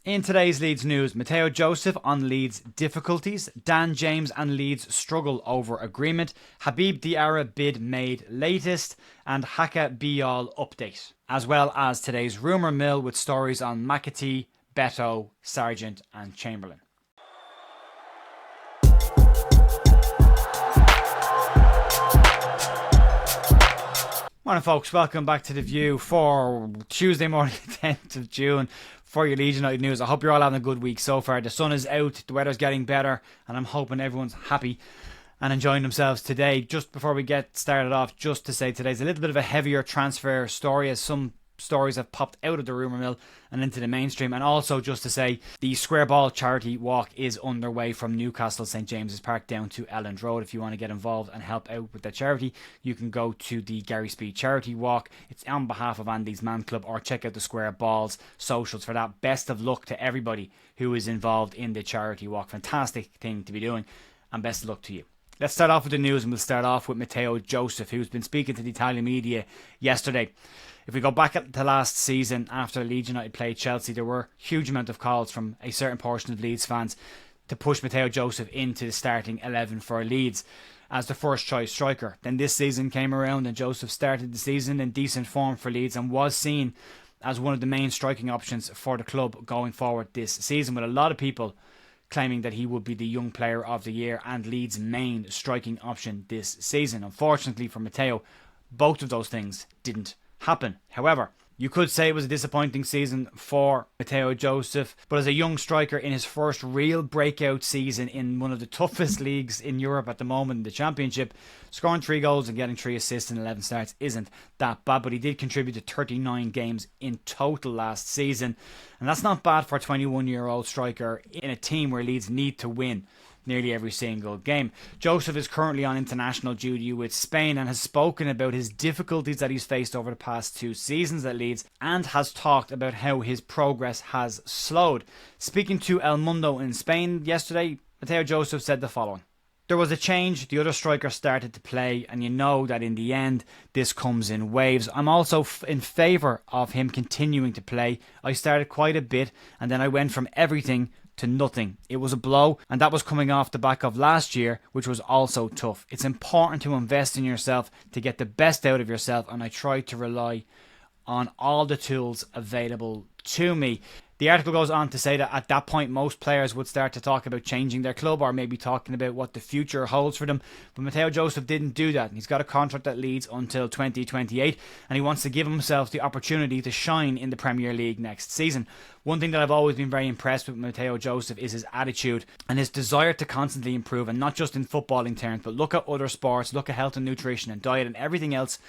In today's Leeds news, Matteo Joseph on Leeds difficulties, Dan James and Leeds struggle over agreement, Diarra bid made latest, and Bijol update, as well as today's rumour mill with stories on McAtee, Beto, Sargent and Chamberlin. Morning folks, welcome back to The View for Tuesday morning, 10th of June, for your Leeds United news. I hope you're all having a good week so far. The sun is out, the weather's getting better, and I'm hoping everyone's happy and enjoying themselves today. Just before we get started off, just to say today's a little bit of a heavier transfer story, as some stories have popped out of the rumour mill and into the mainstream. And also just to say, the Square Ball charity walk is underway from Newcastle St James's Park down to Elland Road. If you want to get involved and help out with the charity, you can go to the Gary Speed charity walk. It's on behalf of Andy's Man Club, or check out the Square Balls socials for that. Best of luck to everybody who is involved in the charity walk. Fantastic thing to be doing, and best of luck to you. Let's start off with the news, and we'll start off with Matteo Joseph, who's been speaking to the Italian media yesterday. If we go back to last season, after Leeds United played Chelsea, there were a huge amount of calls from a certain portion of Leeds fans to push Matteo Joseph into the starting 11 for Leeds as the first choice striker. Then this season came around and Joseph started the season in decent form for Leeds and was seen as one of the main striking options for the club going forward this season, with a lot of people claiming that he would be the young player of the year and Leeds' main striking option this season. Unfortunately for Matteo, both of those things didn't happen. However, you could say it was a disappointing season for Matteo Joseph, but as a young striker in his first real breakout season in one of the toughest leagues in Europe at the moment, the Championship, scoring 3 goals and getting 3 assists in 11 starts isn't that bad, but he did contribute to 39 games in total last season, and that's not bad for a 21-year-old striker in a team where Leeds need to win nearly every single game. Joseph is currently on international duty with Spain and has spoken about his difficulties that he's faced over the past 2 seasons at Leeds, and has talked about how his progress has slowed. Speaking to El Mundo in Spain yesterday, Matteo Joseph said the following: "There was a change, the other striker started to play, and you know that in the end this comes in waves. I'm also in favour of him continuing to play. I started quite a bit and then I went from everything to nothing. It was a blow, and that was coming off the back of last year, which was also tough. It's important to invest in yourself to get the best out of yourself, and I try to rely on all the tools available to me." The article goes on to say that at that point most players would start to talk about changing their club, or maybe talking about what the future holds for them, but Matteo Joseph didn't do that. He's got a contract at Leeds until 2028 and he wants to give himself the opportunity to shine in the Premier League next season. One thing that I've always been very impressed with Matteo Joseph is his attitude and his desire to constantly improve, and not just in footballing terms, but look at other sports, look at health and nutrition and diet and everything else,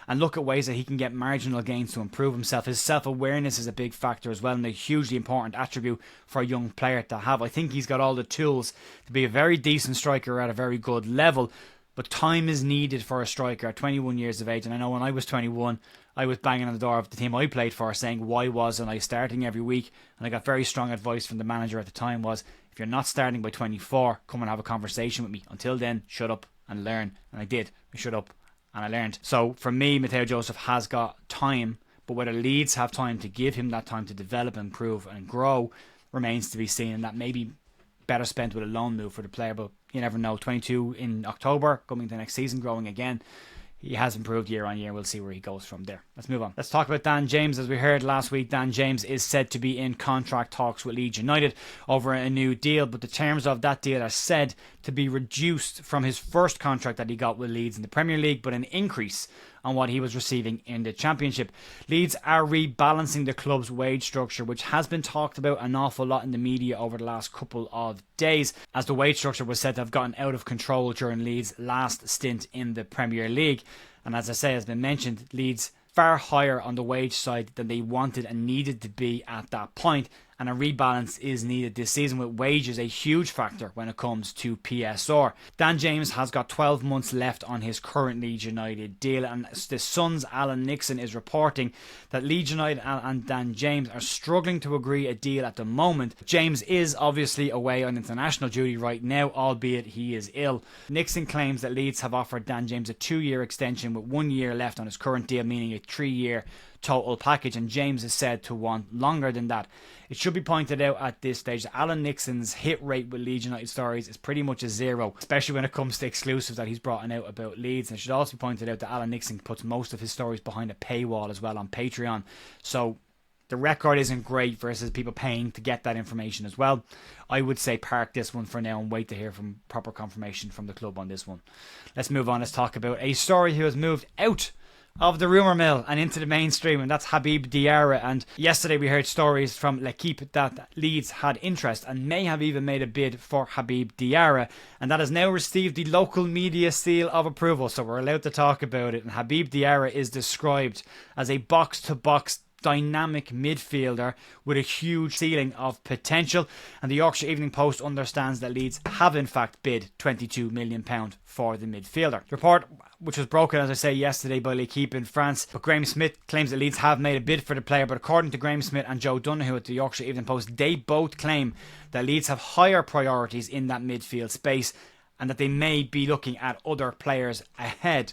and look at ways that he can get marginal gains to improve himself. His self-awareness is a big factor as well, and a hugely important attribute for a young player to have. I think he's got all the tools to be a very decent striker at a very good level, but time is needed for a striker at 21 years of age. And I know when I was 21, I was banging on the door of the team I played for saying, why wasn't I starting every week? And I got very strong advice from the manager at the time was, if you're not starting by 24, come and have a conversation with me. Until then, shut up and learn. And I did. I shut up and I learned. So for me, Matteo Joseph has got time, but whether Leeds have time to give him that time to develop, improve and grow remains to be seen, and that may be better spent with a loan move for the player. But you never know. 22 in October, coming to next season, growing again. He has improved year on year. We'll see where he goes from there. Let's move on. Let's talk about Dan James. As we heard last week, Dan James is said to be in contract talks with Leeds United over a new deal, but the terms of that deal are said to be reduced from his first contract that he got with Leeds in the Premier League, but an increase on what he was receiving in the Championship. Leeds are rebalancing the club's wage structure, which has been talked about an awful lot in the media over the last couple of days, as the wage structure was said to have gotten out of control during Leeds' last stint in the Premier League. And as I say, has been mentioned, Leeds far higher on the wage side than they wanted and needed to be at that point, and a rebalance is needed this season, with wages a huge factor when it comes to PSR. Dan James has got 12 months left on his current Leeds United deal, and the Sun's Alan Nixon is reporting that Leeds United and Dan James are struggling to agree a deal at the moment. James is obviously away on international duty right now, albeit he is ill. Nixon claims that Leeds have offered Dan James a 2-year extension with 1 year left on his current deal, meaning a 3-year total package, and James is said to want longer than that. It should be pointed out at this stage that Alan Nixon's hit rate with Leeds United stories is pretty much a zero, especially when it comes to exclusives that he's brought out about Leeds. And it should also be pointed out that Alan Nixon puts most of his stories behind a paywall as well on Patreon. So the record isn't great versus people paying to get that information as well. I would say park this one for now and wait to hear from proper confirmation from the club on this one. Let's move on. Let's talk about a story who has moved out of the rumour mill and into the mainstream, and that's Habib Diarra. And yesterday we heard stories from L'Equipe that Leeds had interest and may have even made a bid for Habib Diarra, and that has now received the local media seal of approval, so we're allowed to talk about it. And Habib Diarra is described as a box-to-box dynamic midfielder with a huge ceiling of potential, and the Yorkshire Evening Post understands that Leeds have in fact bid £22 million for the midfielder. The report, which was broken, as I say, yesterday by L'Equipe in France, but Graham Smith claims that Leeds have made a bid for the player. But according to Graham Smith and Joe Donoghue at the Yorkshire Evening Post, they both claim that Leeds have higher priorities in that midfield space and that they may be looking at other players ahead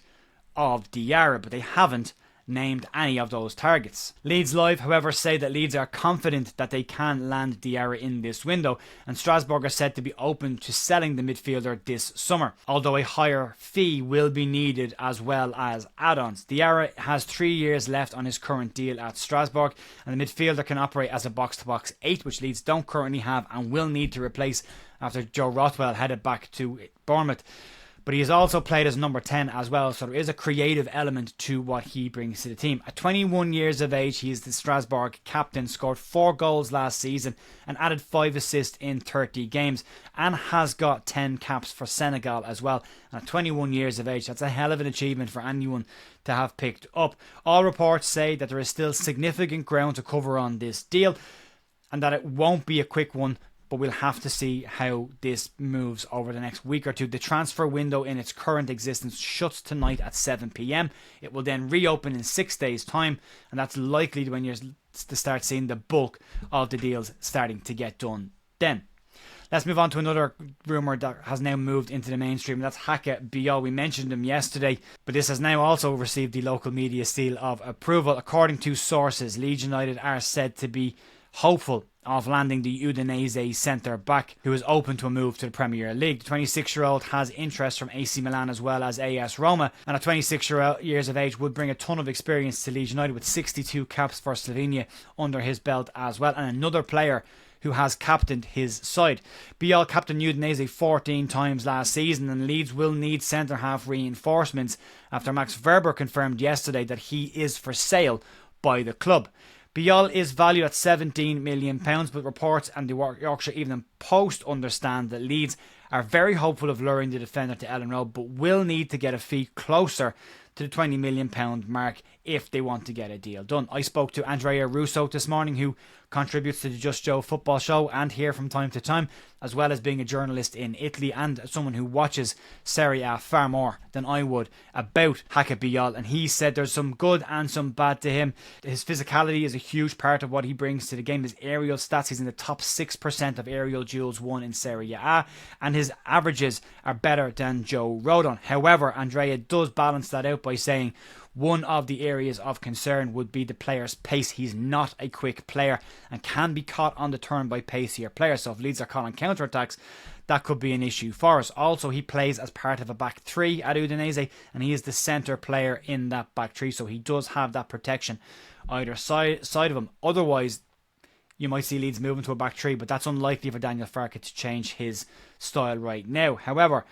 of Diarra, but they haven't named any of those targets. Leeds Live, however, say that Leeds are confident that they can land Diarra in this window, and Strasbourg are said to be open to selling the midfielder this summer, although a higher fee will be needed as well as add-ons. Diarra has 3 years left on his current deal at Strasbourg, and the midfielder can operate as a box-to-box 8, which Leeds don't currently have and will need to replace after Joe Rothwell headed back to Bournemouth. But he has also played as number 10 as well, so there is a creative element to what he brings to the team. At 21 years of age, he is the Strasbourg captain, scored 4 goals last season and added 5 assists in 30 games, and has got 10 caps for Senegal as well. And at 21 years of age, that's a hell of an achievement for anyone to have picked up. All reports say that there is still significant ground to cover on this deal, and that it won't be a quick one, but we'll have to see how this moves over the next week or two. The transfer window in its current existence shuts tonight at 7 p.m. It will then reopen in 6 days' time, and that's likely when you're to start seeing the bulk of the deals starting to get done then. Let's move on to another rumour that has now moved into the mainstream. That's Haka Bijol. We mentioned him yesterday, but this has now also received the local media seal of approval. According to sources, Leeds United are said to be hopeful of landing the Udinese centre-back, who is open to a move to the Premier League. The 26-year-old has interest from AC Milan as well as AS Roma, and at 26 years of age would bring a ton of experience to Leeds United, with 62 caps for Slovenia under his belt as well, and another player who has captained his side. Bijol captained Udinese 14 times last season, and Leeds will need centre-half reinforcements after Max Verber confirmed yesterday that he is for sale by the club. Bijol is valued at £17 million, but reports and the Yorkshire Evening Post understand that Leeds are very hopeful of luring the defender to Ellen Road, but will need to get a fee closer to the £20 million mark if they want to get a deal done. I spoke to Andrea Russo this morning, who contributes to the Just Joe football show and here from time to time, as well as being a journalist in Italy and someone who watches Serie A far more than I would, about Haka Bijol, and he said there's some good and some bad to him. His physicality is a huge part of what he brings to the game. His aerial stats, he's in the top 6% of aerial duels won in Serie A, and his averages are better than Joe Rodon. However, Andrea does balance that out by saying one of the areas of concern would be the player's pace. He's not a quick player and can be caught on the turn by pacier players. So if Leeds are caught on counter-attacks, that could be an issue for us. Also, he plays as part of a back three at Udinese, and he is the centre player in that back three. So he does have that protection either side of him. Otherwise, you might see Leeds moving to a back three, but that's unlikely for Daniel Farke to change his style right now. However,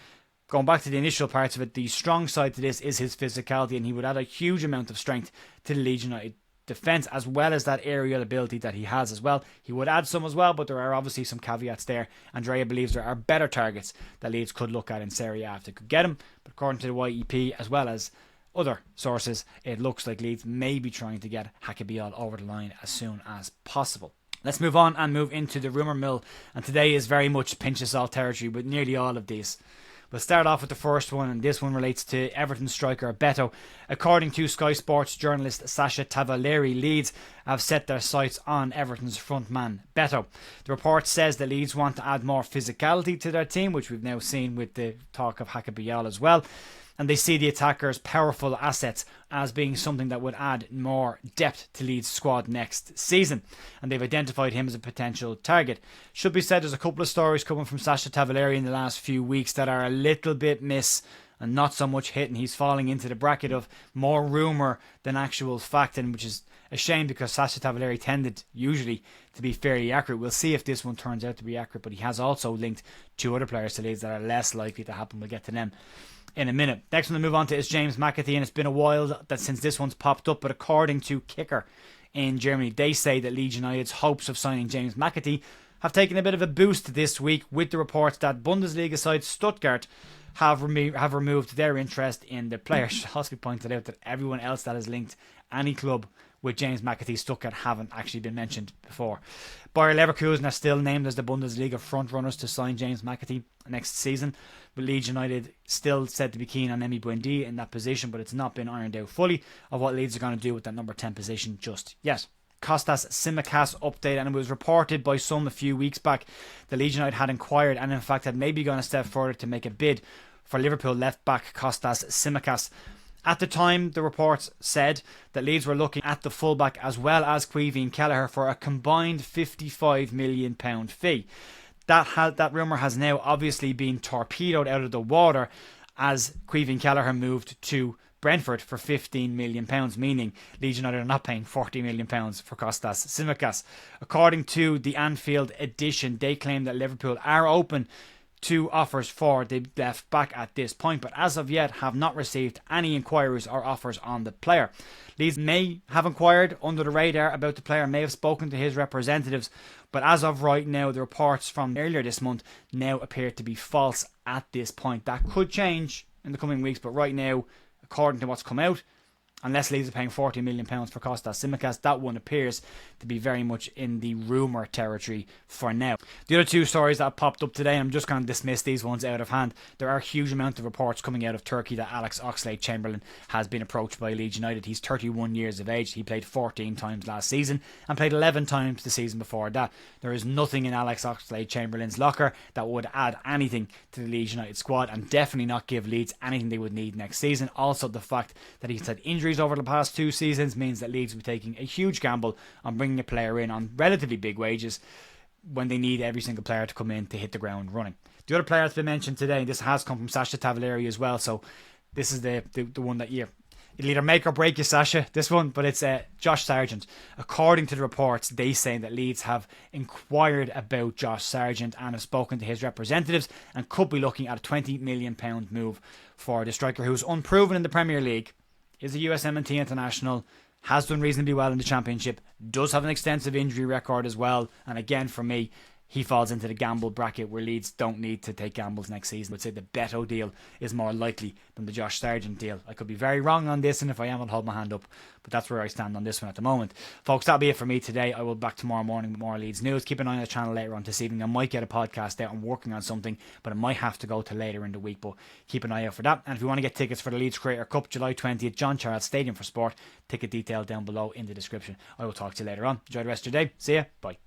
going back to the initial parts of it, the strong side to this is his physicality, and he would add a huge amount of strength to the Leeds United defence, as well as that aerial ability that he has as well. He would add some as well, but there are obviously some caveats there. Andrea believes there are better targets that Leeds could look at in Serie A if they could get him, but according to the YEP as well as other sources, it looks like Leeds may be trying to get Haka Bijol over the line as soon as possible. Let's move on and move into the rumour mill, and today is very much pinch of salt territory with nearly all of these. We'll start off with the first one, and this one relates to Everton striker Beto. According to Sky Sports journalist Sasha Tavaleri, Leeds have set their sights on Everton's frontman Beto. The report says that Leeds want to add more physicality to their team, which we've now seen with the talk of Haka Bijol as well. and they see the attacker's powerful assets as being something that would add more depth to Leeds' squad next season, and they've identified him as a potential target. Should be said, there's a couple of stories coming from Sasha Tavaleri in the last few weeks that are a little bit miss and not so much hit, and he's falling into the bracket of more rumour than actual fact, and which is a shame because Sasha Tavaleri tended usually to be fairly accurate. We'll see if this one turns out to be accurate, but he has also linked two other players to Leeds that are less likely to happen. We'll get to them in a minute. Next one to move on to is James McAtee, and it's been a while that since this one's popped up, but according to Kicker in Germany, they say that Leeds United's hopes of signing James McAtee have taken a bit of a boost this week with the reports that Bundesliga side Stuttgart have removed their interest in the player. It should also be pointed out that everyone else that has linked any club with James McAtee Stuttgart haven't actually been mentioned before. Bayer Leverkusen are still named as the Bundesliga frontrunners to sign James McAtee next season, but Leeds United still said to be keen on Emi Buendia in that position, but it's not been ironed out fully of what Leeds are going to do with that number 10 position just yet. Kostas Tsimikas update, and it was reported by some a few weeks back that Leeds United had inquired and in fact had maybe gone a step further to make a bid for Liverpool left back Kostas Tsimikas. At the time, the reports said that Leeds were looking at the fullback as well as Caoimhín Kelleher for a combined £55 million fee. That rumour has now obviously been torpedoed out of the water as Caoimhín Kelleher moved to Brentford for £15 million, meaning Leeds United are not paying £40 million for Kostas Tsimikas. According to the Anfield edition, they claim that Liverpool are open to offers for the left back at this point, but as of yet have not received any inquiries or offers on the player. Leeds may have inquired under the radar about the player, may have spoken to his representatives, but as of right now, the reports from earlier this month now appear to be false at this point. That could change in the coming weeks, but right now, according to what's come out, unless Leeds are paying £40 million for Kostas Tsimikas, that one appears to be very much in the rumour territory for now. The other two stories that have popped up today, I'm just going to dismiss these ones out of hand. There are a huge amount of reports coming out of Turkey that Alex Oxlade-Chamberlain has been approached by Leeds United. He's 31 years of age. He played 14 times last season and played 11 times the season before that. There is nothing in Alex Oxlade-Chamberlain's locker that would add anything to the Leeds United squad and definitely not give Leeds anything they would need next season. Also, the fact that he's had injuries over the past 2 seasons means that Leeds will be taking a huge gamble on bringing a player in on relatively big wages when they need every single player to come in to hit the ground running. The other player that's been mentioned today, this has come from Sasha Tavaleri as well, so this is the one that it'll either make or break you, Sasha, this one, but it's Josh Sargent. According to the reports, they say that Leeds have inquired about Josh Sargent and have spoken to his representatives and could be looking at a £20 million move for the striker, who's unproven in the Premier League, is a USMNT international, has done reasonably well in the Championship, does have an extensive injury record as well, and again, for me, he falls into the gamble bracket where Leeds don't need to take gambles next season. I would say the Beto deal is more likely than the Josh Sargent deal. I could be very wrong on this, and if I am, I'll hold my hand up. But that's where I stand on this one at the moment. Folks, that'll be it for me today. I will be back tomorrow morning with more Leeds news. Keep an eye on the channel later on this evening. I might get a podcast out. I'm working on something, but it might have to go to later in the week. But keep an eye out for that. And if you want to get tickets for the Leeds Creator Cup, July 20th, John Charles Stadium for Sport, ticket detail down below in the description. I will talk to you later on. Enjoy the rest of your day. See ya. Bye.